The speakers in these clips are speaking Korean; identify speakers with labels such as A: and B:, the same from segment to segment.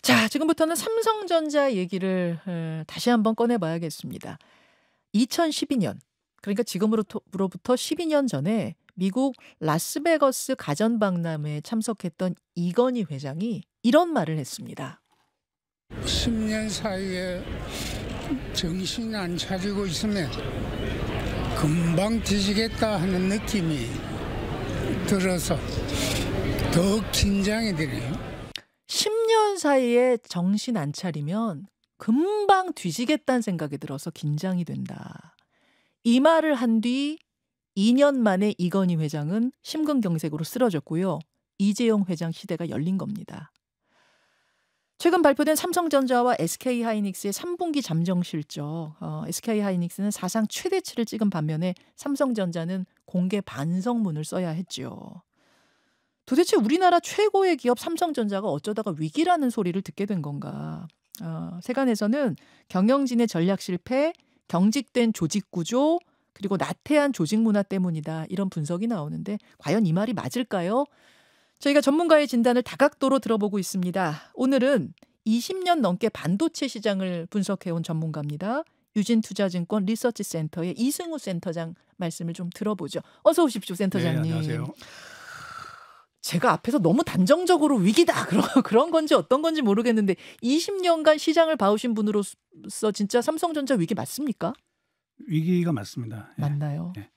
A: 자, 지금부터는 삼성전자 얘기를 다시 한번 꺼내봐야겠습니다. 2012년, 그러니까 지금으로부터 12년 전에 미국 라스베거스 가전박람회에 참석했던 이건희 회장이 이런 말을 했습니다.
B: 10년 사이에 정신 안 차리고 있으면 금방 뒤지겠다 하는 느낌이 들어서 더 긴장이 되네요.
A: 10년 사이에 정신 안 차리면 금방 뒤지겠다는 생각이 들어서 긴장이 된다. 이 말을 한 뒤 2년 만에 이건희 회장은 심근경색으로 쓰러졌고요. 이재용 회장 시대가 열린 겁니다. 최근 발표된 삼성전자와 SK하이닉스의 3분기 잠정 실적, SK하이닉스는 사상 최대치를 찍은 반면에 삼성전자는 공개 반성문을 써야 했죠. 도대체 우리나라 최고의 기업 삼성전자가 어쩌다가 위기라는 소리를 듣게 된 건가? 세간에서는 경영진의 전략 실패, 경직된 조직 구조, 그리고 나태한 조직 문화 때문이다. 이런 분석이 나오는데 과연 이 말이 맞을까요? 저희가 전문가의 진단을 다각도로 들어보고 있습니다. 오늘은 20년 넘게 반도체 시장을 분석해온 전문가입니다. 유진투자증권 리서치센터의 이승우 센터장 말씀을 좀 들어보죠. 어서 오십시오, 센터장님.
C: 네, 안녕하세요.
A: 제가 앞에서 너무 단정적으로 위기다 그런 건지 어떤 건지 모르겠는데 20년간 시장을 봐오신 분으로서 진짜 삼성전자 위기 맞습니까?
C: 위기가 맞습니다.
A: 맞나요?
C: 예.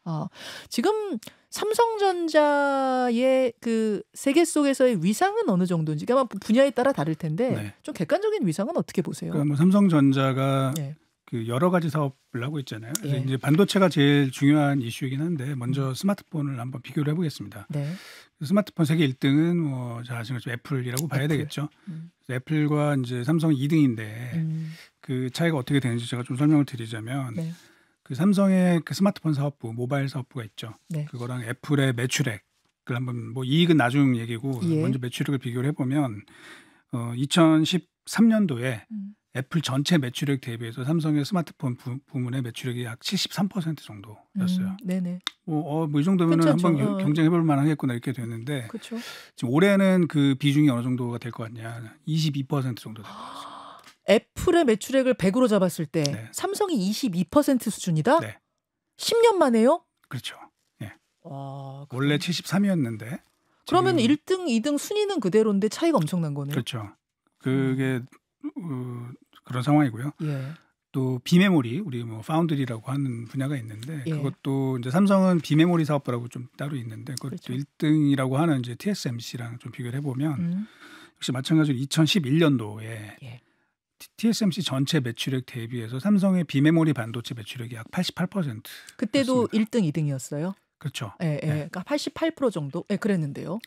A: 지금 삼성전자의 그 세계 속에서의 위상은 어느 정도인지 아마 분야에 따라 다를 텐데
C: 네.
A: 좀 객관적인 위상은 어떻게 보세요?
C: 그러니까 뭐 삼성전자가
A: 예.
C: 그 여러 가지 사업을 하고 있잖아요. 그래서
A: 예.
C: 이제 반도체가 제일 중요한 이슈이긴 한데 먼저 스마트폰을 한번 비교를 해보겠습니다.
A: 네.
C: 스마트폰 세계 1등은 뭐 잘 아시는 것처럼 애플이라고 봐야 되겠죠. 애플과 이제 삼성이 2등인데 그 차이가 어떻게 되는지 제가 좀 설명을 드리자면
A: 네.
C: 그 삼성의 그 스마트폰 사업부, 모바일 사업부가 있죠.
A: 네.
C: 그거랑 애플의 매출액, 그 한번 뭐 이익은 나중 얘기고
A: 예.
C: 먼저 매출액을 비교를 해보면 2013년도에 애플 전체 매출액 대비해서 삼성의 스마트폰 부문의 매출액이 약 73% 정도였어요.
A: 네네.
C: 뭐 이 정도면
A: 괜찮죠.
C: 한번 경쟁해볼 만하겠구나 이렇게 됐는데
A: 그렇죠.
C: 지금 올해는 그 비중이 어느 정도가 될 것 같냐? 22% 정도 될 것 같습니다.
A: 애플의 매출액을 100으로 잡았을 때
C: 네.
A: 삼성이 22% 수준이다?
C: 네,
A: 10년 만에요?
C: 그렇죠. 예.
A: 와,
C: 원래 73이었는데
A: 그러면 1등, 2등 순위는 그대로인데 차이가 엄청난 거네요.
C: 그렇죠. 그게 그런 상황이고요.
A: 예.
C: 또 비메모리, 우리 뭐 파운드리라고 하는 분야가 있는데
A: 예.
C: 그것도 이제 삼성은 비메모리 사업부라고 좀 따로 있는데 그것도
A: 그렇죠.
C: 1등이라고 하는 이제 TSMC랑 좀 비교를 해보면
A: 음.
C: 역시 마찬가지로 2011년도에
A: 예.
C: TSMC 전체 매출액 대비해서 삼성의 비메모리 반도체 매출액이 약 88%.
A: 그때도
C: 였습니다.
A: 1등, 2등이었어요.
C: 그렇죠.
A: 예, 예.
C: 네.
A: 그러니까 88% 정도. 예, 그랬는데요.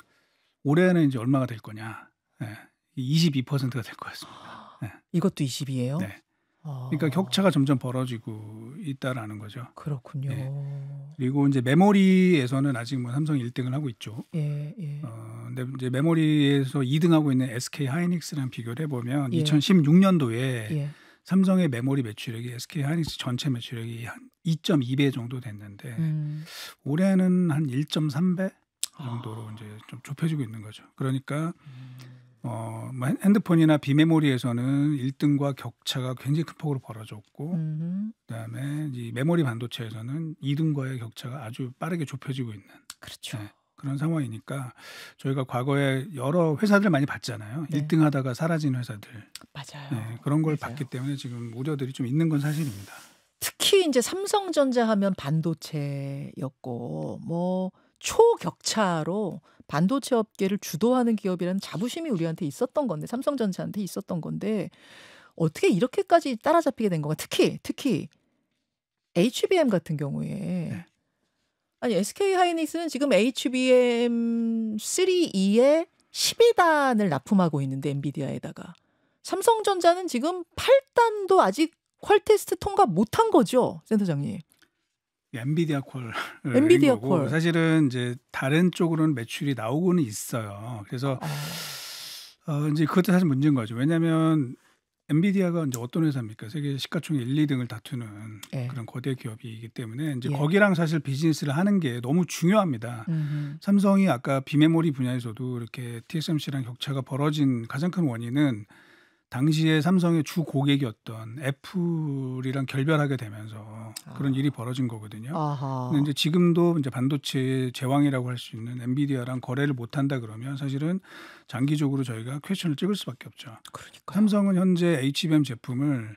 C: 올해는 이제 얼마가 될 거냐? 22%가 될 거였습니다. 네.
A: 이것도 20이에요.
C: 네. 그러니까 격차가 점점 벌어지고 있다라는 거죠.
A: 그렇군요.
C: 네. 그리고 이제 메모리에서는 아직 뭐 삼성이 1등을 하고 있죠.
A: 예, 예.
C: 근데 이제 메모리에서 2등하고 있는 SK 하이닉스랑 비교를 해보면
A: 예.
C: 2016년도에
A: 예.
C: 삼성의 메모리 매출액이 SK 하이닉스 전체 매출액이 한 2.2배 정도 됐는데 올해는 한 1.3배 정도로 이제 좀 좁혀지고 있는 거죠. 그러니까 뭐 핸드폰이나 비메모리에서는 1등과 격차가 굉장히 큰 폭으로 벌어졌고 그다음에 이 메모리 반도체에서는 2등과의 격차가 아주 빠르게 좁혀지고 있는
A: 그렇죠.
C: 네, 그런 상황이니까 저희가 과거에 여러 회사들 많이 봤잖아요.
A: 네.
C: 1등 하다가 사라진 회사들.
A: 맞아요.
C: 네, 그런 걸
A: 맞아요.
C: 봤기 때문에 지금 우려들이 좀 있는 건 사실입니다.
A: 특히 이제 삼성전자 하면 반도체였고 뭐 초격차로 반도체 업계를 주도하는 기업이라는 자부심이 우리한테 있었던 건데 삼성전자한테 있었던 건데 어떻게 이렇게까지 따라잡히게 된 건가? 특히 HBM 같은 경우에
C: 네.
A: 아니 SK 하이닉스는 지금 HBM3E에 12단을 납품하고 있는데 엔비디아에다가 삼성전자는 지금 8단도 아직 퀄 테스트 통과 못한 거죠, 센터장님.
C: 엔비디아 콜.
A: 엔비디아 콜.
C: 사실은 이제 다른 쪽으로는 매출이 나오고는 있어요. 그래서 이제 그것도 사실 문제인 거죠. 왜냐하면 엔비디아가 이제 어떤 회사입니까? 세계 시가총액 1, 2등을 다투는
A: 예.
C: 그런 거대 기업이기 때문에 이제
A: 예.
C: 거기랑 사실 비즈니스를 하는 게 너무 중요합니다. 삼성이 아까 비메모리 분야에서도 이렇게 TSMC랑 격차가 벌어진 가장 큰 원인은 당시에 삼성의 주 고객이었던 애플이랑 결별하게 되면서 그런 일이 벌어진 거거든요. 근데 이제 지금도 이제 반도체의 제왕이라고 할 수 있는 엔비디아랑 거래를 못 한다 그러면 사실은 장기적으로 저희가 퀘스천을 찍을 수밖에 없죠.
A: 그러니까요.
C: 삼성은 현재 HBM 제품을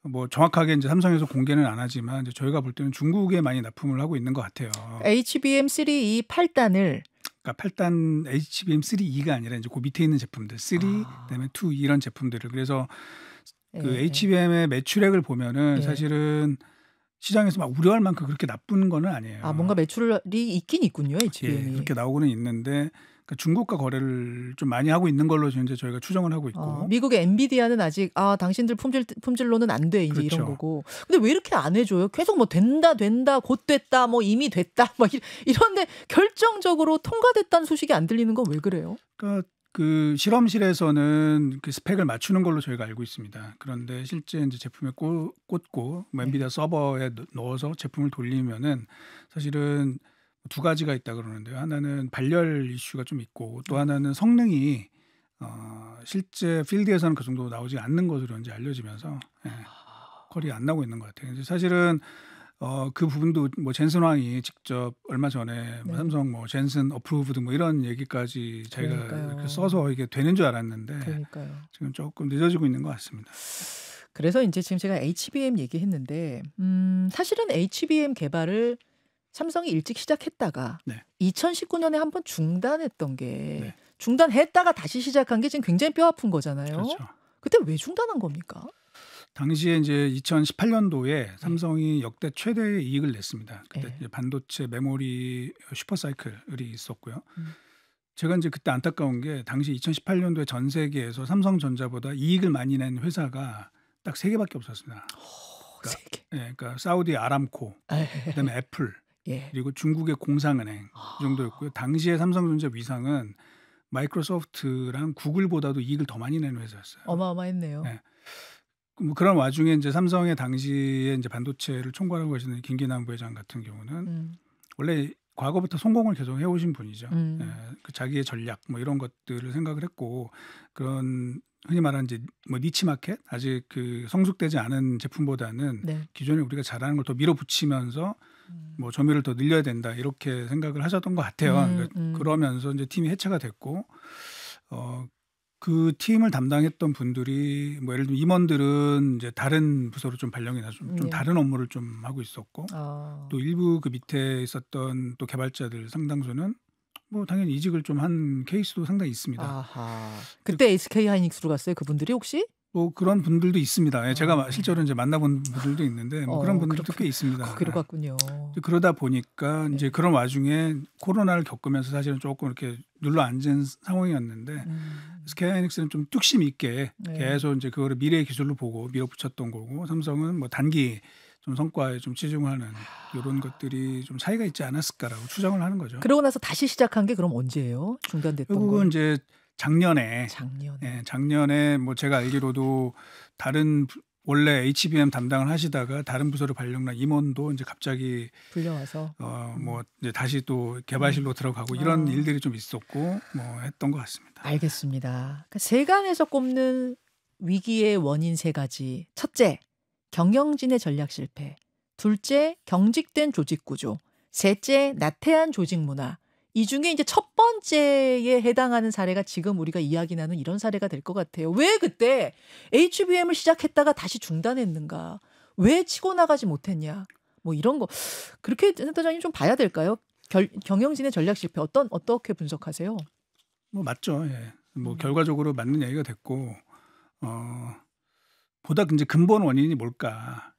C: 뭐 정확하게 이제 삼성에서 공개는 안 하지만 이제 저희가 볼 때는 중국에 많이 납품을 하고 있는 것 같아요.
A: HBM3E 8단을
C: 그러니까 8단 HBM3E가 아니라 이제 그 밑에 있는 제품들 3, 그다음에 2 이런 제품들을 그래서 그 HBM의 매출액을 보면은 사실은 시장에서 막 우려할 만큼 그렇게 나쁜 거는 아니에요.
A: 뭔가 매출이 있긴 있군요, HBM이.
C: 그렇게 나오고는 있는데 그러니까 중국과 거래를 좀 많이 하고 있는 걸로 현재 저희가 추정을 하고 있고.
A: 미국의 엔비디아는 아직 당신들 품질로는 안 돼 이제
C: 그렇죠.
A: 이런 거고. 근데 왜 이렇게 안 해줘요? 계속 뭐 된다, 곧 됐다, 뭐 이미 됐다, 막 이런데 결정적으로 통과됐다는 소식이 안 들리는 건 왜 그래요?
C: 그러니까 그 실험실에서는 그 스펙을 맞추는 걸로 저희가 알고 있습니다. 그런데 실제 이제 제품에 꽂고 엔비디아 서버에 넣어서 제품을 돌리면은 사실은 두 가지가 있다 그러는데요. 하나는 발열 이슈가 좀 있고 또 하나는 성능이 실제 필드에서는 그 정도 나오지 않는 것으로 이제 알려지면서 퀄이 안 나오고 있는 것 같아요. 이제 사실은 그 부분도 뭐 젠슨 황이 직접 얼마 전에 뭐 삼성 뭐 젠슨 어프로브드 뭐 이런 얘기까지 자기가 이렇게 써서 이게 되는 줄 알았는데 지금 조금 늦어지고 있는 것 같습니다.
A: 그래서 이제 지금 제가 HBM 얘기했는데 사실은 HBM 개발을 삼성이 일찍 시작했다가 2019년에 한번 중단했던 게 중단했다가 다시 시작한 게 지금 굉장히 뼈아픈 거잖아요.
C: 그렇죠.
A: 그때 왜 중단한 겁니까?
C: 당시에 이제 2018년도에 삼성이 역대 최대의 이익을 냈습니다. 그때 이제 반도체 메모리 슈퍼사이클이 있었고요. 제가 이제 그때 안타까운 게 당시 2018년도에 전 세계에서 삼성전자보다 이익을 많이 낸 회사가 딱 3개밖에 없었습니다. 그러니까 사우디 아람코, 그다음에 애플, 그리고 중국의 공상은행 이 정도였고요. 당시에 삼성전자 위상은 마이크로소프트랑 구글보다도 이익을 더 많이 내는 회사였어요.
A: 어마어마했네요.
C: 뭐 그런 와중에 이제 삼성의 당시에 이제 반도체를 총괄하고 계시는 김기남 부회장 같은 경우는 원래 과거부터 성공을 계속 해오신 분이죠. 그 자기의 전략 뭐 이런 것들을 생각을 했고 그런 흔히 말하는 이제 뭐 니치 마켓 아직 그 성숙되지 않은 제품보다는 기존에 우리가 잘하는 걸 더 밀어붙이면서 뭐 점유율을 더 늘려야 된다 이렇게 생각을 하셨던 것 같아요. 그러면서 이제 팀이 해체가 됐고 그 팀을 담당했던 분들이 뭐 예를 들면 임원들은 이제 다른 부서로 좀 발령이 나서 좀 다른 업무를 좀 하고 있었고 또 일부 그 밑에 있었던 또 개발자들 상당수는 뭐 당연히 이직을 좀 한 케이스도 상당히 있습니다.
A: 그때 SK 하이닉스로 갔어요, 그분들이 혹시?
C: 뭐 그런 분들도 있습니다. 제가 실제로 이제 만나본 분들도 있는데 뭐 그런 분들도 꽤 있습니다.
A: 거기로 갔군요.
C: 그러다 보니까 이제 그런 와중에 코로나를 겪으면서 사실은 조금 이렇게 눌러앉은 상황이었는데 SK 하이닉스는 좀 뚝심 있게 계속 이제 그거를 미래의 기술로 보고 밀어붙였던 거고 삼성은 뭐 단기 좀 성과에 좀 치중하는 이런 것들이 좀 차이가 있지 않았을까라고 추정을 하는 거죠.
A: 그러고 나서 다시 시작한 게 그럼 언제예요? 중단됐던 거?
C: 그건 이제 작년에 뭐 제가 알기로도 다른 원래 HBM 담당을 하시다가 다른 부서로 발령난 임원도 이제 갑자기
A: 불려와서
C: 뭐 이제 다시 또 개발실로 들어가고 이런 일들이 좀 있었고 뭐 했던 것 같습니다.
A: 알겠습니다. 그러니까 세간에서 꼽는 위기의 원인 3가지. 첫째, 경영진의 전략 실패. 둘째, 경직된 조직 구조. 셋째, 나태한 조직 문화. 이 중에 이제 첫 번째에 해당하는 사례가 지금 우리가 이야기 나눈 이런 사례가 될 것 같아요. 왜 그때 HBM을 시작했다가 다시 중단했는가? 왜 치고 나가지 못했냐? 뭐 이런 거. 그렇게 센터장님 좀 봐야 될까요? 경영진의 전략 실패 어떻게 분석하세요?
C: 뭐 맞죠. 뭐 결과적으로 맞는 얘기가 됐고 보다 이제 근본 원인이 뭘까?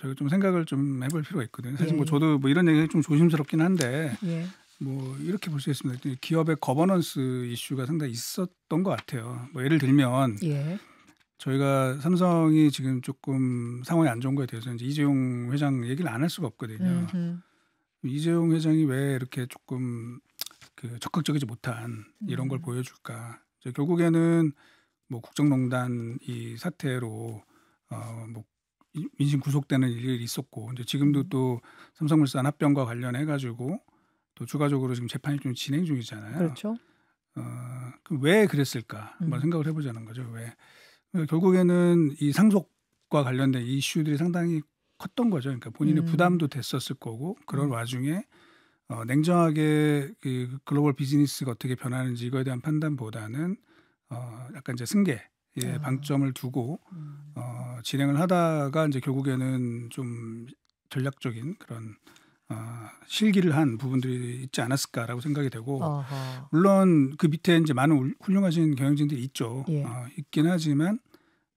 C: 저희가 좀 생각을 좀 해볼 필요가 있거든요. 사실 뭐 저도 뭐 이런 얘기 좀 조심스럽긴 한데 뭐 이렇게 볼 수 있습니다. 기업의 거버넌스 이슈가 상당히 있었던 것 같아요. 뭐 예를 들면 저희가 삼성이 지금 조금 상황이 안 좋은 거에 대해서 이제 이재용 회장 얘기를 안 할 수가 없거든요. 이재용 회장이 왜 이렇게 조금 그 적극적이지 못한 이런 걸 보여줄까? 결국에는 뭐 국정농단 이 사태로 뭐 민심 구속되는 일이 있었고 이제 지금도 또 삼성물산 합병과 관련해 가지고 또 추가적으로 지금 재판이 좀 진행 중이잖아요.
A: 그렇죠.
C: 그럼 왜 그랬을까? 한번 생각을 해보자는 거죠. 왜 결국에는 이 상속과 관련된 이슈들이 상당히 컸던 거죠. 그러니까 본인의 부담도 됐었을 거고 그런 와중에 냉정하게 그 글로벌 비즈니스가 어떻게 변하는지 이거에 대한 판단보다는 약간 이제 승계에 방점을 두고 진행을 하다가 이제 결국에는 좀 전략적인 그런 실기를 한 부분들이 있지 않았을까라고 생각이 되고 물론 그 밑에 이제 많은 훌륭하신 경영진들이 있죠.
A: 예.
C: 있긴 하지만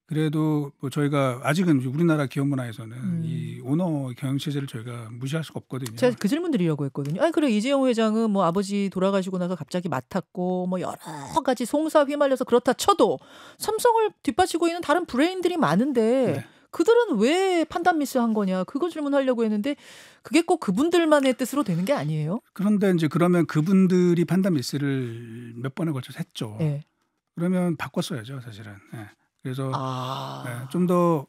C: 그래도 뭐 저희가 아직은 우리나라 기업 문화에서는 이 오너 경영 체제를 저희가 무시할 수가 없거든요.
A: 제가 그 질문 드리려고 했거든요. 아니 그래 이재용 회장은 뭐 아버지 돌아가시고 나서 갑자기 맡았고 뭐 여러 가지 송사 휘말려서 그렇다 쳐도 삼성을 뒷받치고 있는 다른 브레인들이 많은데
C: 네.
A: 그들은 왜 판단 미스한 거냐 그거 질문하려고 했는데 그게 꼭 그분들만의 뜻으로 되는 게 아니에요?
C: 그런데 이제 그러면 그분들이 판단 미스를 몇 번에 걸쳐서 했죠.
A: 네.
C: 그러면 바꿨어야죠, 사실은. 네. 그래서
A: 아.
C: 좀 더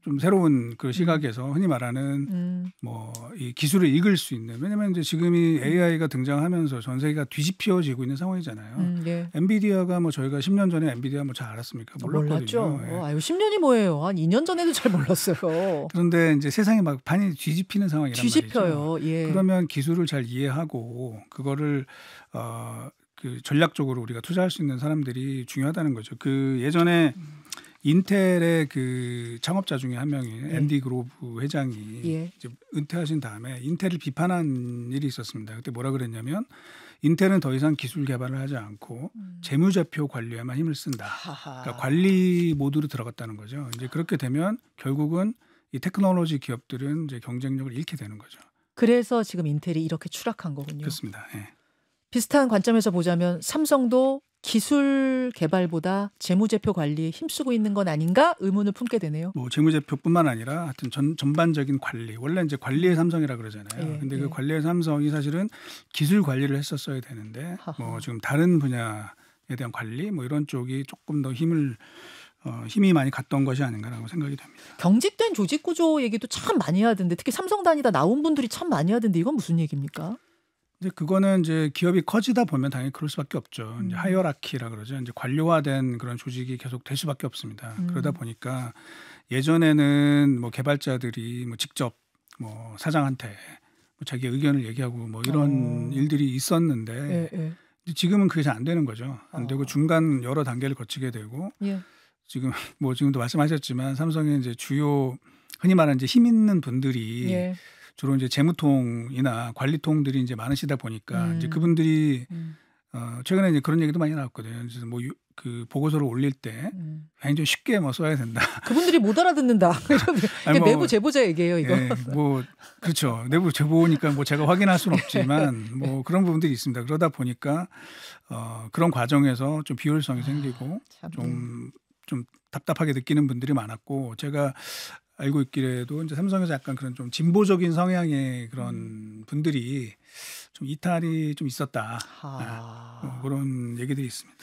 C: 좀 새로운 그 시각에서 흔히 말하는 뭐 이 기술을 읽을 수 있는 왜냐하면 이제 지금이 AI가 등장하면서 전 세계가 뒤집혀지고 있는 상황이잖아요.
A: 예.
C: 엔비디아가 뭐 저희가 10년 전에 엔비디아 뭐 잘 알았습니까? 몰랐거든요.
A: 몰랐죠.
C: 예.
A: 아유 10년이 뭐예요? 한 2년 전에도 잘 몰랐어요.
C: 그런데 이제 세상이 막 반이 뒤집히는 상황이란 말이죠.
A: 뒤집혀요. 예.
C: 그러면 기술을 잘 이해하고 그거를 그 전략적으로 우리가 투자할 수 있는 사람들이 중요하다는 거죠. 그 예전에 인텔의 그 창업자 중에 한 명이 앤디 그로브 회장이 이제 은퇴하신 다음에 인텔을 비판한 일이 있었습니다. 그때 뭐라 그랬냐면 인텔은 더 이상 기술 개발을 하지 않고 재무제표 관리에만 힘을 쓴다. 그러니까 관리 모드로 들어갔다는 거죠. 이제 그렇게 되면 결국은 이 테크놀로지 기업들은 이제 경쟁력을 잃게 되는 거죠.
A: 그래서 지금 인텔이 이렇게 추락한 거군요.
C: 그렇습니다. 예.
A: 비슷한 관점에서 보자면 삼성도 기술 개발보다 재무제표 관리에 힘쓰고 있는 건 아닌가 의문을 품게 되네요.
C: 뭐 재무제표뿐만 아니라 하여튼 전반적인 관리. 원래 이제 관리의 삼성이라 그러잖아요. 근데 그 관리의 삼성이 사실은 기술 관리를 했었어야 되는데 뭐 지금 다른 분야에 대한 관리 뭐 이런 쪽이 조금 더 힘이 많이 갔던 것이 아닌가라고 생각이 됩니다.
A: 경직된 조직 구조 얘기도 참 많이 하던데 특히 삼성 다니다 나온 분들이 참 많이 하던데 이건 무슨 얘기입니까?
C: 이제 그거는 이제 기업이 커지다 보면 당연히 그럴 수밖에 없죠. 이제 하이어라키라 그러죠. 이제 관료화된 그런 조직이 계속 될 수밖에 없습니다. 그러다 보니까 예전에는 뭐 개발자들이 뭐 직접 뭐 사장한테 뭐 자기 의견을 얘기하고 뭐 이런 일들이 있었는데 지금은 그게 잘 안 되는 거죠. 안 되고 중간 여러 단계를 거치게 되고 지금 뭐 지금도 말씀하셨지만 삼성의 이제 주요 흔히 말하는 이제 힘 있는 분들이 주로 이제 재무통이나 관리통들이 이제 많으시다 보니까 이제 그분들이 최근에 이제 그런 얘기도 많이 나왔거든요. 그래서 뭐 그 보고서를 올릴 때 굉장히 쉽게 뭐 써야 된다.
A: 그분들이 못 알아듣는다. 이게 내부 제보자 얘기예요, 이거.
C: 네, 뭐 그렇죠. 내부 제보니까 뭐 제가 확인할 수는 없지만 뭐 그런 부분들이 있습니다. 그러다 보니까 그런 과정에서 좀 비효율성이 생기고 좀 답답하게 느끼는 분들이 많았고 제가 알고 있기에도 이제 삼성에서 약간 그런 좀 진보적인 성향의 그런 분들이 좀 이탈이 좀 있었다. 뭐 그런 얘기들이 있습니다.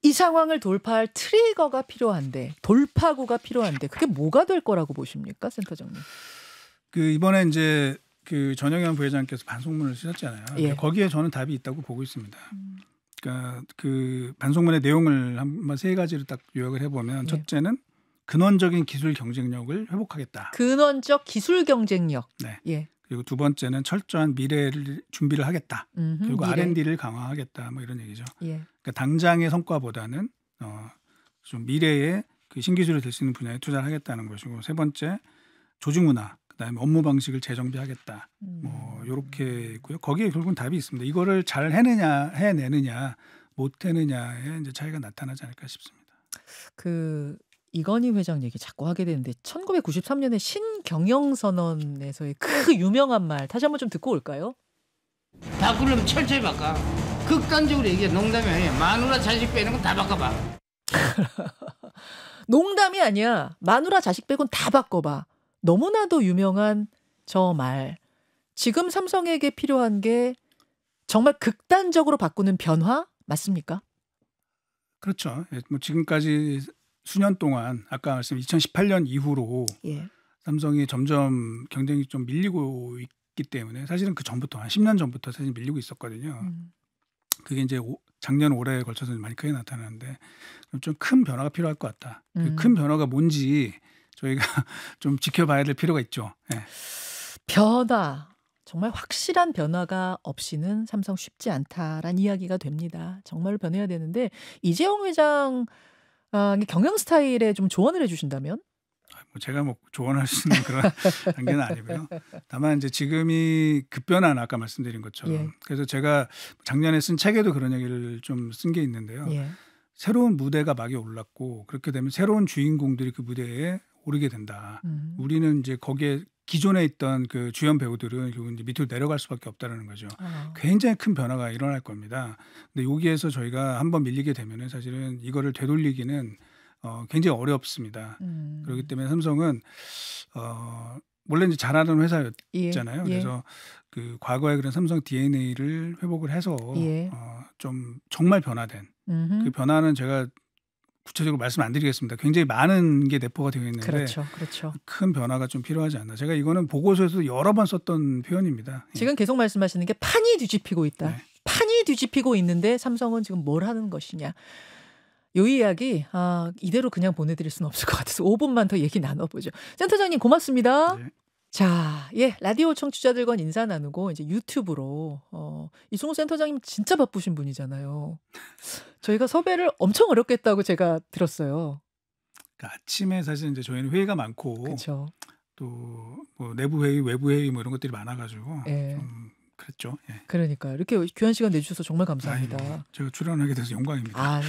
A: 이 상황을 돌파할 트리거가 필요한데 돌파구가 필요한데 그게 뭐가 될 거라고 보십니까, 센터장님?
C: 그 이번에 이제 그 전영현 부회장께서 반송문을 쓰셨잖아요. 거기에 저는 답이 있다고 보고 있습니다. 그러니까 그 반송문의 내용을 한번 세 가지로 딱 요약을 해보면 첫째는 근원적인 기술 경쟁력을 회복하겠다.
A: 근원적 기술 경쟁력.
C: 네. 그리고 두 번째는 철저한 미래를 준비를 하겠다. 그리고 미래. R&D를 강화하겠다. 뭐 이런 얘기죠. 그러니까 당장의 성과보다는 좀 미래의 그 신기술이 될 수 있는 분야에 투자를 하겠다는 것이고 세 번째 조직 문화, 그다음에 업무 방식을 재정비하겠다. 뭐 이렇게 있고요. 거기에 결국은 답이 있습니다. 이거를 잘 해내느냐, 못 해내냐에 이제 차이가 나타나지 않을까 싶습니다.
A: 그 이건희 회장 얘기 자꾸 하게 되는데 1993년에 신경영선언에서의 그 유명한 말 다시 한번 좀 듣고 올까요?
D: 바꾸려면 철저히 바꿔. 극단적으로 얘기해. 농담이 아니야. 마누라 자식 빼는 건 다 바꿔봐.
A: 농담이 아니야. 마누라 자식 빼곤 다 바꿔봐. 너무나도 유명한 저 말. 지금 삼성에게 필요한 게 정말 극단적으로 바꾸는 변화 맞습니까?
C: 그렇죠. 뭐 지금까지 수년 동안 아까 말씀 2018년 이후로 삼성이 점점 경쟁이 좀 밀리고 있기 때문에 사실은 그 전부터 한 10년 전부터 사실 밀리고 있었거든요. 그게 이제 작년 올해에 걸쳐서 많이 크게 나타나는데 좀 큰 변화가 필요할 것 같다. 그 큰 변화가 뭔지 저희가 좀 지켜봐야 될 필요가 있죠. 네.
A: 변화. 정말 확실한 변화가 없이는 삼성 쉽지 않다라는 이야기가 됩니다. 정말로 변해야 되는데 이재용 회장 경영 스타일에 좀 조언을 해주신다면?
C: 제가 뭐 조언할 수 있는 그런 단계는 아니고요. 다만 이제 지금이 급변화는 아까 말씀드린 것처럼
A: 예.
C: 그래서 제가 작년에 쓴 책에도 그런 얘기를 좀 쓴 게 있는데요.
A: 예.
C: 새로운 무대가 막이 올랐고 그렇게 되면 새로운 주인공들이 그 무대에 오르게 된다. 우리는 이제 거기에 기존에 있던 그 주연 배우들은 결국 이제 밑으로 내려갈 수밖에 없다라는 거죠. 굉장히 큰 변화가 일어날 겁니다. 근데 여기에서 저희가 한번 밀리게 되면은 사실은 이거를 되돌리기는 굉장히 어렵습니다. 그렇기 때문에 삼성은 원래 이제 잘하는 회사였잖아요.
A: 예.
C: 그래서 그 과거에 그런 삼성 DNA를 회복을 해서
A: 예.
C: 좀 정말 변화된 그 변화는 제가 구체적으로 말씀 안 드리겠습니다. 굉장히 많은 게 내포가 되어 있는데
A: 그렇죠. 그렇죠.
C: 큰 변화가 좀 필요하지 않나. 제가 이거는 보고서에서 여러 번 썼던 표현입니다.
A: 지금 계속 말씀하시는 게 판이 뒤집히고 있다.
C: 네.
A: 판이 뒤집히고 있는데 삼성은 지금 뭘 하는 것이냐. 이 이야기 이대로 그냥 보내드릴 수는 없을 것 같아서 5분만 더 얘기 나눠보죠. 센터장님 고맙습니다.
C: 네.
A: 자, 라디오 청취자들과 인사 나누고 이제 유튜브로 이승우 센터장님 진짜 바쁘신 분이잖아요. 저희가 섭외를 엄청 어렵게 했다고 제가 들었어요.
C: 그러니까 아침에 사실 이제 저희는 회의가 많고
A: 그렇죠.
C: 또 뭐 내부 회의, 외부 회의 뭐 이런 것들이 많아가지고
A: 예.
C: 좀 그랬죠. 예.
A: 그러니까 이렇게 귀한 시간 내주셔서 정말 감사합니다.
C: 아이고, 제가 출연하게 돼서 영광입니다.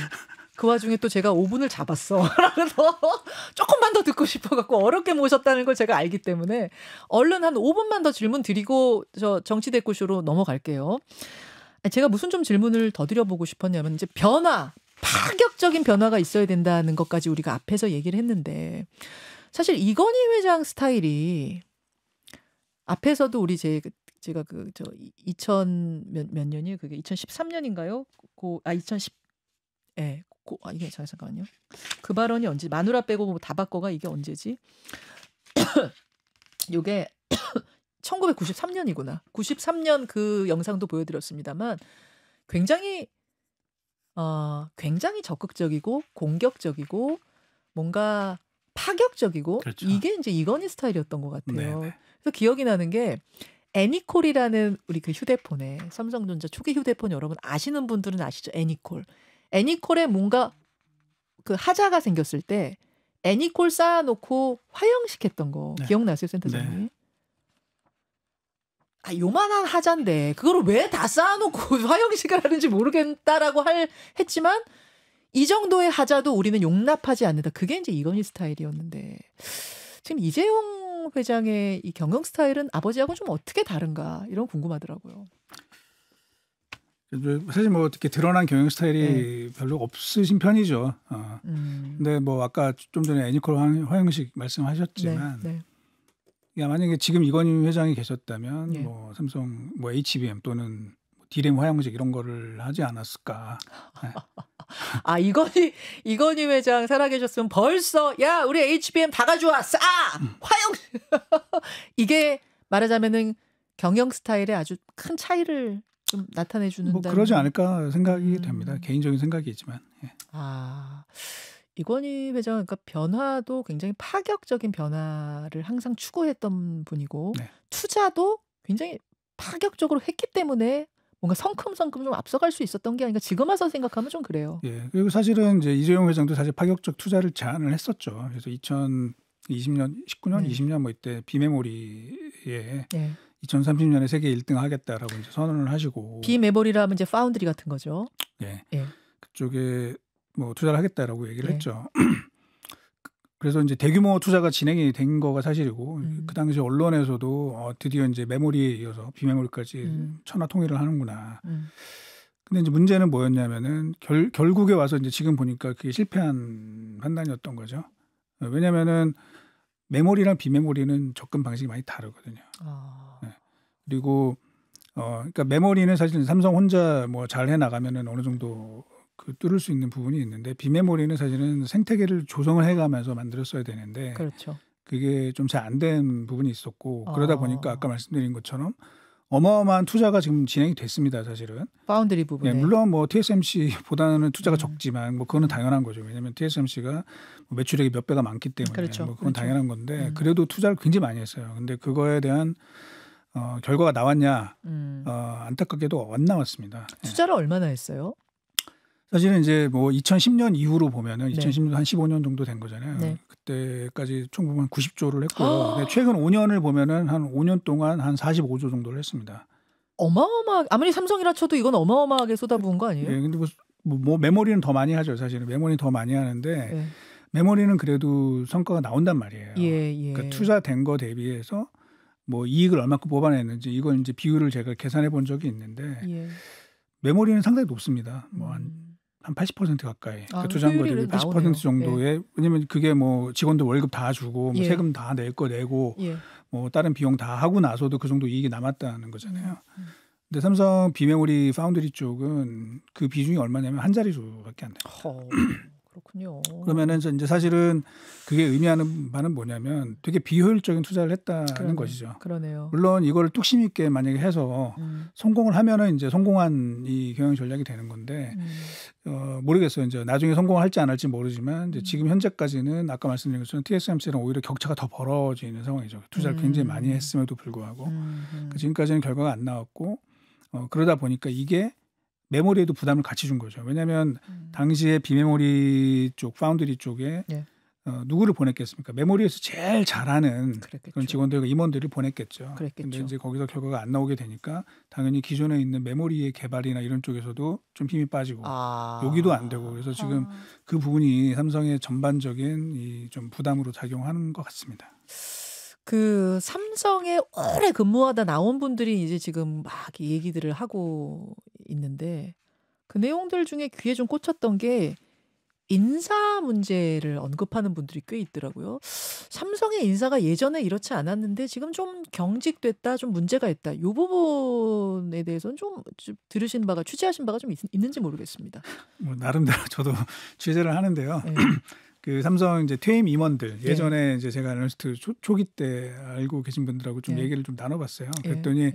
A: 그 와중에 또 제가 5분을 잡았어. 그래서 조금만 더 듣고 싶어갖고 어렵게 모셨다는 걸 제가 알기 때문에 얼른 한 5분만 더 질문 드리고 저 정치대꾸쇼로 넘어갈게요. 제가 무슨 좀 질문을 더 드려보고 싶었냐면 이제 파격적인 변화가 있어야 된다는 것까지 우리가 앞에서 얘기를 했는데 사실 이건희 회장 스타일이 앞에서도 우리 제가 2000 몇 년이 그게 2013년인가요? 2010 이게 잠깐만요. 그 발언이 언제 마누라 빼고 다 바꿔가 이게 언제지? 이게 1993년이구나. 93년 그 영상도 보여드렸습니다만 굉장히 적극적이고 공격적이고 뭔가 파격적이고
C: 그렇죠.
A: 이게 이제 이건희 스타일이었던 것 같아요.
C: 네네.
A: 그래서 기억이 나는 게 애니콜이라는 우리 그 휴대폰에 삼성전자 초기 휴대폰 여러분 아시는 분들은 아시죠? 애니콜에 뭔가 그 하자가 생겼을 때 애니콜 쌓아놓고 화형식했던 거
C: 네.
A: 기억나세요, 센터장님?
C: 네.
A: 요만한 하자인데 그거를 왜 다 쌓아놓고 화형식을 하는지 모르겠다라고 했지만 이 정도의 하자도 우리는 용납하지 않는다. 그게 이제 이건희 스타일이었는데 지금 이재용 회장의 이 경영 스타일은 아버지하고 좀 어떻게 다른가 이런 궁금하더라고요.
C: 사실 뭐 어떻게 드러난 경영 스타일이 별로 없으신 편이죠. 근데 뭐 아까 좀 전에 애니콜 화형식 말씀하셨지만 야, 만약에 지금 이건희 회장이 계셨다면 뭐 삼성 뭐 HBM 또는 디램 화형식 이런 거를 하지 않았을까. 네.
A: 이건희 회장 살아계셨으면 벌써 야 우리 HBM 다 가져와 화형식 이게 말하자면은 경영 스타일에 아주 큰 차이를 좀 나타내 주는
C: 뭐 그러지 않을까 생각이 됩니다. 개인적인 생각이지만. 예.
A: 이건희 회장은 그러니까 변화도 굉장히 파격적인 변화를 항상 추구했던 분이고 투자도 굉장히 파격적으로 했기 때문에 뭔가 성큼성큼 좀 앞서갈 수 있었던 게 아닌가 지금 와서 생각하면 좀 그래요.
C: 예. 그리고 사실은 이제 이재용 회장도 사실 파격적 투자를 제안을 했었죠. 그래서 2020년, 19년, 20년 뭐 이때 비메모리에 2030년에 세계 1등 하겠다라고 이제 선언을 하시고
A: 비메모리라 하면 이제 파운드리 같은 거죠.
C: 예. 그쪽에 뭐 투자를 하겠다라고 얘기를 했죠. 그래서 이제 대규모 투자가 진행이 된 거가 사실이고 그 당시 언론에서도 드디어 이제 메모리에 이어서 비메모리까지 천하 통일을 하는구나. 근데 이제 문제는 뭐였냐면은 결국에 와서 이제 지금 보니까 그게 실패한 판단이었던 거죠. 왜냐면은 메모리랑 비메모리는 접근 방식이 많이 다르거든요. 그리고 그러니까 메모리는 사실 삼성 혼자 뭐 잘 해 나가면은 어느 정도 그 뚫을 수 있는 부분이 있는데 비메모리는 사실은 생태계를 조성을 해가면서 만들었어야 되는데
A: 그렇죠.
C: 그게 좀 잘 안 된 부분이 있었고 그러다 보니까 아까 말씀드린 것처럼 어마어마한 투자가 지금 진행이 됐습니다. 사실은.
A: 파운드리 부분에.
C: 네, 물론 뭐 TSMC보다는 투자가 적지만 뭐 그거는 당연한 거죠. 왜냐하면 TSMC가 매출액이 몇 배가 많기 때문에
A: 그렇죠.
C: 뭐 그건
A: 그렇죠.
C: 당연한 건데 그래도 투자를 굉장히 많이 했어요. 근데 그거에 대한 결과가 나왔냐 안타깝게도 안 나왔습니다.
A: 투자를 얼마나 했어요?
C: 사실은 이제 뭐 2010년 이후로 보면은
A: 네.
C: 2010년 한 15년 정도 된 거잖아요.
A: 네.
C: 그때까지 총 보면 90조를 했고요. 근데 최근 5년을 보면은 한 5년 동안 한 45조 정도를 했습니다.
A: 어마어마. 아무리 삼성이라 쳐도 이건 어마어마하게 쏟아부은 거 아니에요?
C: 예, 근데 뭐 메모리는 더 많이 하죠. 사실은 메모리는 더 많이 하는데
A: 네.
C: 메모리는 그래도 성과가 나온단 말이에요.
A: 예.
C: 그러니까 투자된 거 대비해서 뭐 이익을 얼마큼 뽑아냈는지 이걸 이제 비율을 제가 계산해 본 적이 있는데
A: 예.
C: 메모리는 상당히 높습니다. 뭐 한 80% 가까이 그러니까 투자한 거 대비 80% 정도의 왜냐면 그게 뭐 직원들 월급 다 주고 뭐 세금 다 낼 거 내고 뭐 다른 비용 다 하고 나서도 그 정도 이익이 남았다는 거잖아요. 근데 삼성 비메모리 파운드리 쪽은 그 비중이 얼마냐면 한 자릿수밖에 안 돼요.
A: 그렇군요.
C: 그러면은 이제 사실은 그게 의미하는 바는 뭐냐면 되게 비효율적인 투자를 했다는 것이죠.
A: 그러네요.
C: 물론 이걸 뚝심 있게 만약에 해서 성공을 하면은 이제 성공한 이 경영 전략이 되는 건데 모르겠어요. 이제 나중에 성공할지 안 할지 모르지만 이제 지금 현재까지는 아까 말씀드린 것처럼 TSMC랑 오히려 격차가 더 벌어지는 상황이죠. 투자를 굉장히 많이 했음에도 불구하고 그러니까 지금까지는 결과가 안 나왔고 그러다 보니까 이게 메모리에도 부담을 같이 준 거죠. 왜냐하면 당시에 비메모리 쪽, 파운드리 쪽에 누구를 보냈겠습니까? 메모리에서 제일 잘하는 그런 직원들과 임원들을 보냈겠죠. 그런데 이제 거기서 결과가 안 나오게 되니까 당연히 기존에 있는 메모리의 개발이나 이런 쪽에서도 좀 힘이 빠지고 여기도 안 되고 그래서 지금 그 부분이 삼성의 전반적인 이 좀 부담으로 작용하는 것 같습니다.
A: 그 삼성에 오래 근무하다 나온 분들이 이제 지금 막 얘기들을 하고 있는데 그 내용들 중에 귀에 좀 꽂혔던 게 인사 문제를 언급하는 분들이 꽤 있더라고요. 삼성의 인사가 예전에 이렇지 않았는데 지금 좀 경직됐다, 좀 문제가 있다. 이 부분에 대해서는 좀 들으신 바가 취재하신 바가 좀 있는지 모르겠습니다.
C: 뭐 나름대로 저도 취재를 하는데요. 그 삼성 이제 퇴임 임원들 예전에 이제 제가 애널리스트 초기 때 알고 계신 분들하고 좀 얘기를 좀 나눠봤어요. 그랬더니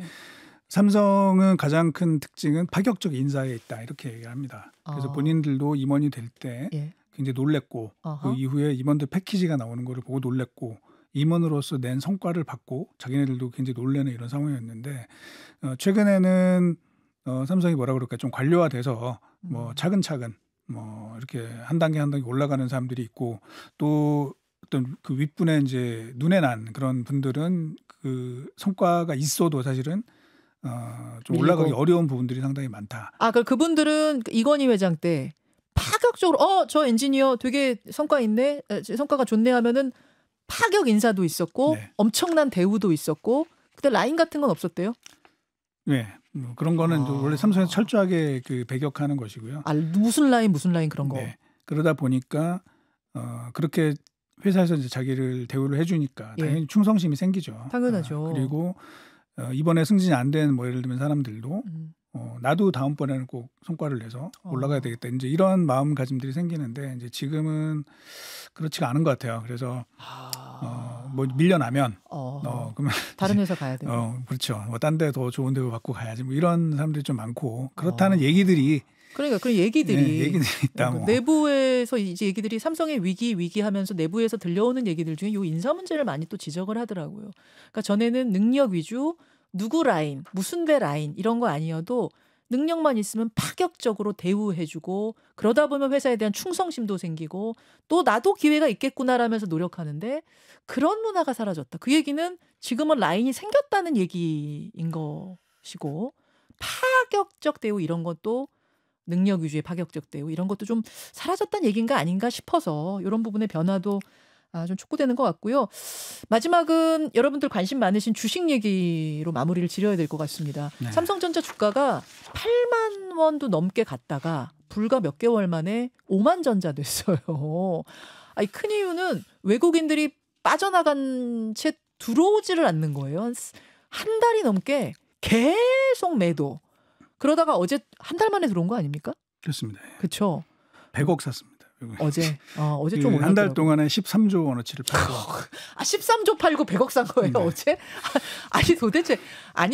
C: 삼성은 가장 큰 특징은 파격적 인사에 있다 이렇게 얘기를 합니다. 그래서 본인들도 임원이 될 때 굉장히 놀랬고 그 이후에 임원들 패키지가 나오는 거를 보고 놀랬고 임원으로서 낸 성과를 받고 자기네들도 굉장히 놀래는 이런 상황이었는데 최근에는 삼성이 뭐라 그럴까 좀 관료화돼서 뭐 차근차근 뭐 이렇게 한 단계 한 단계 올라가는 사람들이 있고 또 어떤 그 윗분에 이제 눈에 난 그런 분들은 그 성과가 있어도 사실은 좀 올라가기 어려운 부분들이 상당히 많다.
A: 그분들은 이건희 회장 때 파격적으로 저 엔지니어 되게 성과 있네, 성과가 좋네 하면은 파격 인사도 있었고 엄청난 대우도 있었고 그때 라인 같은 건 없었대요?
C: 네. 뭐 그런 거는 원래 삼성에서 철저하게 그 배격하는 것이고요.
A: 무슨 라인 그런 거.
C: 네. 그러다 보니까 그렇게 회사에서 이제 자기를 대우를 해주니까 당연히 충성심이 생기죠.
A: 당연하죠.
C: 그리고 이번에 승진이 안 된 뭐 예를 들면 사람들도 나도 다음번에는 꼭 성과를 내서 올라가야 되겠다. 이제 이런 마음가짐들이 생기는데 이제 지금은 그렇지가 않은 것 같아요. 그래서 뭐 밀려나면 그러면
A: 다른 회사 가야 돼요.
C: 그렇죠. 뭐 딴 데 더 좋은 데로 받고 가야지. 뭐 이런 사람들이 좀 많고 그렇다는 얘기들이
A: 그러니까 그런 얘기들이
C: 있다. 뭐.
A: 내부에서 이제 얘기들이 삼성의 위기 하면서 내부에서 들려오는 얘기들 중에 이 인사 문제를 많이 또 지적을 하더라고요. 그러니까 전에는 능력 위주, 누구 라인, 무슨 대 라인 이런 거 아니어도 능력만 있으면 파격적으로 대우해주고 그러다 보면 회사에 대한 충성심도 생기고 또 나도 기회가 있겠구나라면서 노력하는데 그런 문화가 사라졌다. 그 얘기는 지금은 라인이 생겼다는 얘기인 것이고 파격적 대우 이런 것도 능력 위주의 파격적 대우 이런 것도 좀 사라졌다는 얘기인가 아닌가 싶어서 이런 부분의 변화도 좀 촉구되는 것 같고요. 마지막은 여러분들 관심 많으신 주식 얘기로 마무리를 지려야 될 것 같습니다. 네. 삼성전자 주가가 8만 원도 넘게 갔다가 불과 몇 개월 만에 5만 전자 됐어요. 큰 이유는 외국인들이 빠져나간 채 들어오지를 않는 거예요. 한 달이 넘게 계속 매도. 그러다가 어제 한 달 만에 들어온 거 아닙니까?
C: 그렇습니다.
A: 그렇죠.
C: 100억 샀습니다.
A: 어제 좀 올랐더라고요.
C: 한 달 동안에 13조 원어치를 팔고
A: 13조 팔고 100억 산 거예요,
C: 네.
A: 어제? 아니 도대체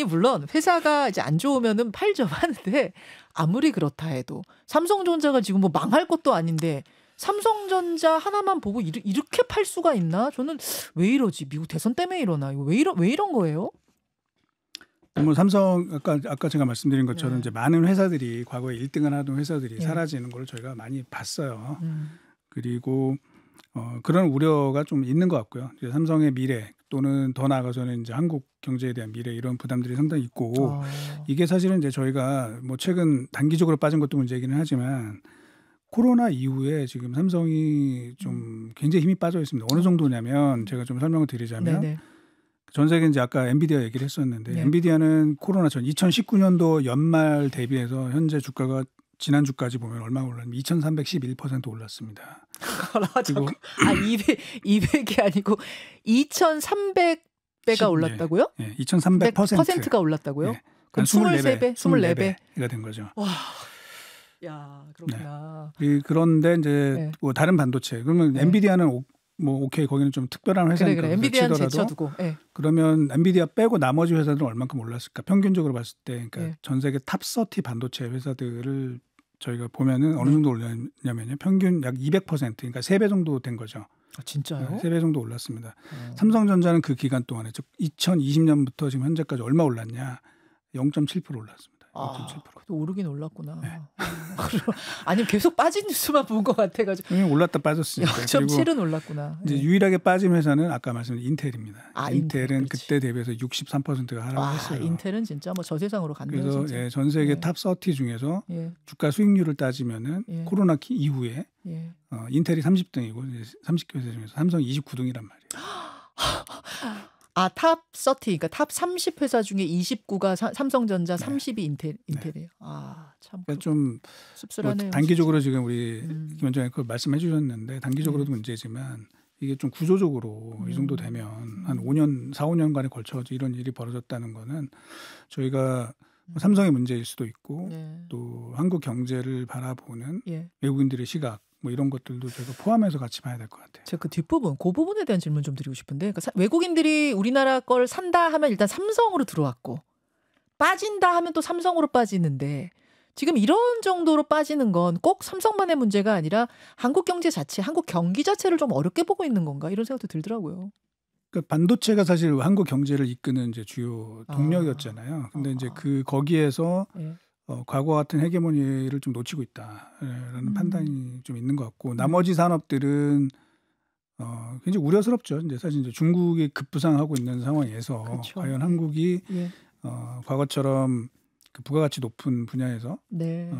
A: 물론 회사가 이제 안 좋으면은 팔죠 하는데 아무리 그렇다 해도 삼성전자가 지금 뭐 망할 것도 아닌데 삼성전자 하나만 보고 이렇게 팔 수가 있나? 저는 왜 이러지? 미국 대선 때문에 이러나? 이거 왜 이런 거예요?
C: 뭐 삼성 아까 제가 말씀드린 것처럼
A: 네.
C: 이제 많은 회사들이 과거에 1등을 하던 회사들이
A: 네.
C: 사라지는 걸 저희가 많이 봤어요. 그리고 그런 우려가 좀 있는 것 같고요. 이제 삼성의 미래 또는 더 나아가서는 이제 한국 경제에 대한 미래 이런 부담들이 상당히 있고 이게 사실은 이제 저희가 뭐 최근 단기적으로 빠진 것도 문제이기는 하지만 코로나 이후에 지금 삼성이 좀 굉장히 힘이 빠져 있습니다. 어느 정도냐면 제가 좀 설명을 드리자면
A: 네네.
C: 전 세계 이제 아까 엔비디아 얘기를 했었는데
A: 네.
C: 엔비디아는 코로나 전 2019년도 연말 대비해서 현재 주가가 지난주까지 보면 얼마 올랐냐면 2,311% 올랐습니다. 그리고
A: 200이 아니고 2,300배가 올랐다고요?
C: 네, 2,300%가
A: 올랐다고요?
C: 네.
A: 그럼 24배?
C: 24배가 된 거죠.
A: 와, 야 그렇구나.
C: 그런데 이제
A: 네.
C: 뭐 다른 반도체 그러면
A: 네.
C: 엔비디아는 뭐 오케이 거기는 좀 특별한 회사니까
A: 그래. 엔비디아는 제쳐두고. 네.
C: 그러면 엔비디아 빼고 나머지 회사들은 얼만큼 올랐을까? 평균적으로 봤을 때 그러니까
A: 네.
C: 전 세계 탑 30 반도체 회사들을 저희가 보면은 어느 정도 올랐냐면요. 평균 약 200% 그러니까 3배 정도 된 거죠.
A: 아, 진짜요?
C: 3배 정도 올랐습니다. 삼성전자는 그 기간 동안에 즉 2020년부터 지금 현재까지 얼마 올랐냐? 0.7% 올랐습니다. 0.7%.
A: 그래도 오르긴 올랐구나.
C: 네.
A: 아니면 계속 빠진 뉴스만 본 것 같아가지고.
C: 올랐다 빠졌으니까.
A: 0.7은 올랐구나.
C: 이제
A: 네.
C: 유일하게 빠진 회사는 아까 말씀드린 인텔입니다. 인텔은
A: 인텔,
C: 그때 대비해서 63%가 하락했어요.
A: 인텔은 진짜 뭐 저세상으로 갔네요.
C: 그래서
A: 진짜.
C: 전 세계
A: 네.
C: 탑 30 중에서
A: 예.
C: 주가 수익률을 따지면은
A: 예.
C: 코로나 이후에
A: 예.
C: 인텔이 30등이고 30개 회사 중에서 삼성이 29등이란 말이에요.
A: 탑 30, 그러니까 탑 30 회사 중에 29가 삼성전자,
C: 네.
A: 30이 인텔이에요. 참
C: 그러니까 좀
A: 씁쓸하네요.
C: 뭐 단기적으로 지금 우리
A: 음.
C: 김원장 그 말씀해 주셨는데 단기적으로도 문제지만 이게 좀 구조적으로 이 정도 되면 한 4, 5년간에 걸쳐서 이런 일이 벌어졌다는 거는 저희가 삼성의 문제일 수도 있고
A: 네.
C: 또 한국 경제를 바라보는
A: 예.
C: 외국인들의 시각 뭐 이런 것들도 저희가 포함해서 같이 봐야 될 것 같아요.
A: 제가 그 뒷부분, 그 부분에 대한 질문 좀 드리고 싶은데, 그러니까 외국인들이 우리나라 걸 산다 하면 일단 삼성으로 들어왔고, 빠진다 하면 또 삼성으로 빠지는데, 지금 이런 정도로 빠지는 건 꼭 삼성만의 문제가 아니라 한국 경제 자체, 한국 경기 자체를 좀 어렵게 보고 있는 건가 이런 생각도 들더라고요.
C: 그러니까 반도체가 사실 한국 경제를 이끄는 이제 주요 동력이었잖아요. 근데 이제 거기에서
A: 예.
C: 과거 같은 헤게모니를 좀 놓치고 있다라는 판단이 좀 있는 것 같고 나머지 산업들은 굉장히 우려스럽죠. 이제 사실 이제 중국이 급부상하고 있는 상황에서
A: 그렇죠.
C: 과연 한국이
A: 예.
C: 과거처럼 그 부가가치 높은 분야에서
A: 네.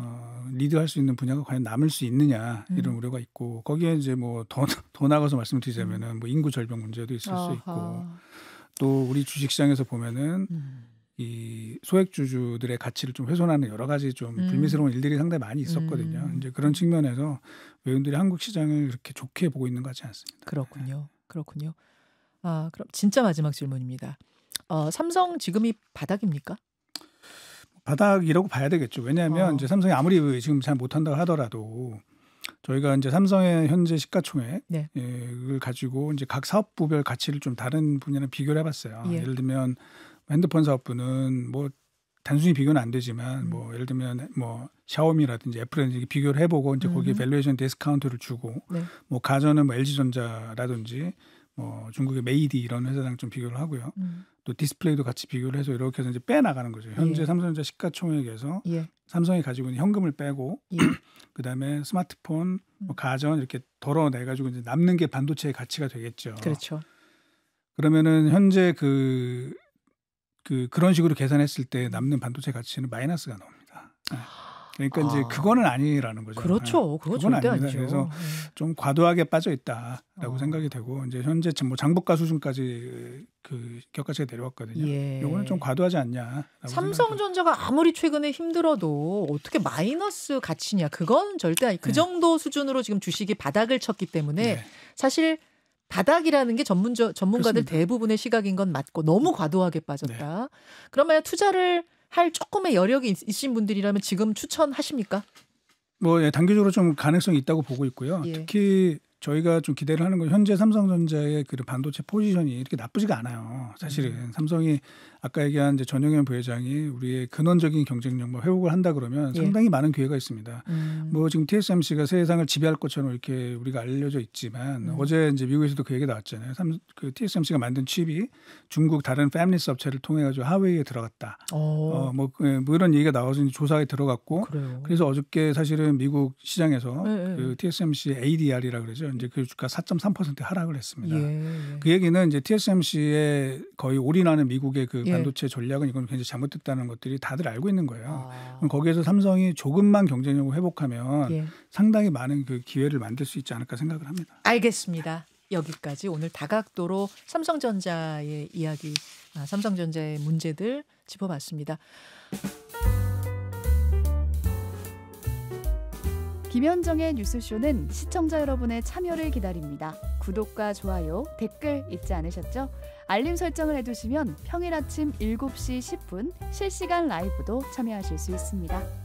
C: 리드할 수 있는 분야가 과연 남을 수 있느냐 이런 우려가 있고 거기에 이제 뭐 더 나가서 말씀드리자면은 뭐 인구 절벽 문제도 있을 수 있고 또 우리 주식시장에서 보면은 이 소액주주들의 가치를 좀 훼손하는 여러 가지 좀 불미스러운 일들이 상당히 많이 있었거든요. 이제 그런 측면에서 외국인들이 한국 시장을 그렇게 좋게 보고 있는 것 같지 않습니다.
A: 그렇군요. 그렇군요. 그럼 진짜 마지막 질문입니다. 삼성 지금이 바닥입니까?
C: 바닥이라고 봐야 되겠죠. 왜냐하면 이제 삼성이 아무리 지금 잘 못한다고 하더라도 저희가 이제 삼성의 현재 시가총액을
A: 네.
C: 가지고 이제 각 사업부별 가치를 좀 다른 분야랑 비교를 해봤어요.
A: 예.
C: 예를 들면 핸드폰 사업부는 뭐 단순히 비교는 안 되지만 뭐 예를 들면 뭐 샤오미라든지 애플이라든지 비교를 해보고 이제 거기에 밸류에이션 디스카운트를 주고
A: 네.
C: 뭐 가전은 뭐 LG전자라든지 뭐 중국의 메이디 이런 회사랑 좀 비교를 하고요. 또 디스플레이도 같이 비교를 해서 이렇게 해서 이제 빼 나가는 거죠. 현재
A: 예.
C: 삼성전자 시가총액에서
A: 예.
C: 삼성이 가지고 있는 현금을 빼고
A: 예.
C: 그다음에 스마트폰, 뭐 가전 이렇게 덜어내 가지고 이제 남는 게 반도체의 가치가 되겠죠.
A: 그렇죠.
C: 그러면은 현재 그런 식으로 계산했을 때 남는 반도체 가치는 마이너스가 나옵니다. 그러니까 이제 그거는 아니라는 거죠.
A: 그렇죠. 그건 절대
C: 아닙니다.
A: 아니죠.
C: 그래서 좀 과도하게 빠져 있다라고 생각이 되고 이제 현재 뭐 장부가 수준까지 그 기업가치가 내려왔거든요.
A: 예.
C: 이거는 좀 과도하지 않냐.
A: 삼성전자가 아무리 최근에 힘들어도 어떻게 마이너스 가치냐. 그건 절대 아니. 그 정도 수준으로 지금 주식이 바닥을 쳤기 때문에 사실 바닥이라는 게 전문가들
C: 그렇습니다.
A: 대부분의 시각인 건 맞고 너무 과도하게 빠졌다. 그러면 투자를 할 조금의 여력이 있으신 분들이라면 지금 추천하십니까?
C: 뭐 예, 단기적으로 좀 가능성이 있다고 보고 있고요.
A: 예.
C: 특히 저희가 좀 기대를 하는 건 현재 삼성전자의 그 반도체 포지션이 이렇게 나쁘지가 않아요. 사실은 삼성이 아까 얘기한 이제 전용현 부회장이 우리의 근원적인 경쟁력 뭐 회복을 한다 그러면
A: 예.
C: 상당히 많은 기회가 있습니다. 뭐 지금 TSMC가 세상을 지배할 것처럼 이렇게 우리가 알려져 있지만 어제 이제 미국에서도 그 얘기 나왔잖아요. 그 TSMC가 만든 칩이 중국 다른 패밀리스 업체를 통해 가지고 하웨이에 들어갔다. 뭐 이런 얘기가 나와서 이제 조사에 들어갔고
A: 그래요.
C: 그래서 어저께 사실은 미국 시장에서
A: 네.
C: 그 TSMC ADR이라 그러죠. 이제 그 주가 4.3% 하락을 했습니다.
A: 예.
C: 그 얘기는 이제 TSMC의 거의 올인하는 미국의 그
A: 예.
C: 반도체 전략은 이건 굉장히 잘못됐다는 것들이 다들 알고 있는 거예요.
A: 아.
C: 그럼 거기에서 삼성이 조금만 경쟁력을 회복하면
A: 예.
C: 상당히 많은 그 기회를 만들 수 있지 않을까 생각을 합니다.
A: 알겠습니다. 여기까지 오늘 다각도로 삼성전자의 이야기, 삼성전자의 문제들 짚어봤습니다.
E: 김현정의 뉴스쇼는 시청자 여러분의 참여를 기다립니다. 구독과 좋아요, 댓글 잊지 않으셨죠? 알림 설정을 해두시면 평일 아침 7시 10분 실시간 라이브도 참여하실 수 있습니다.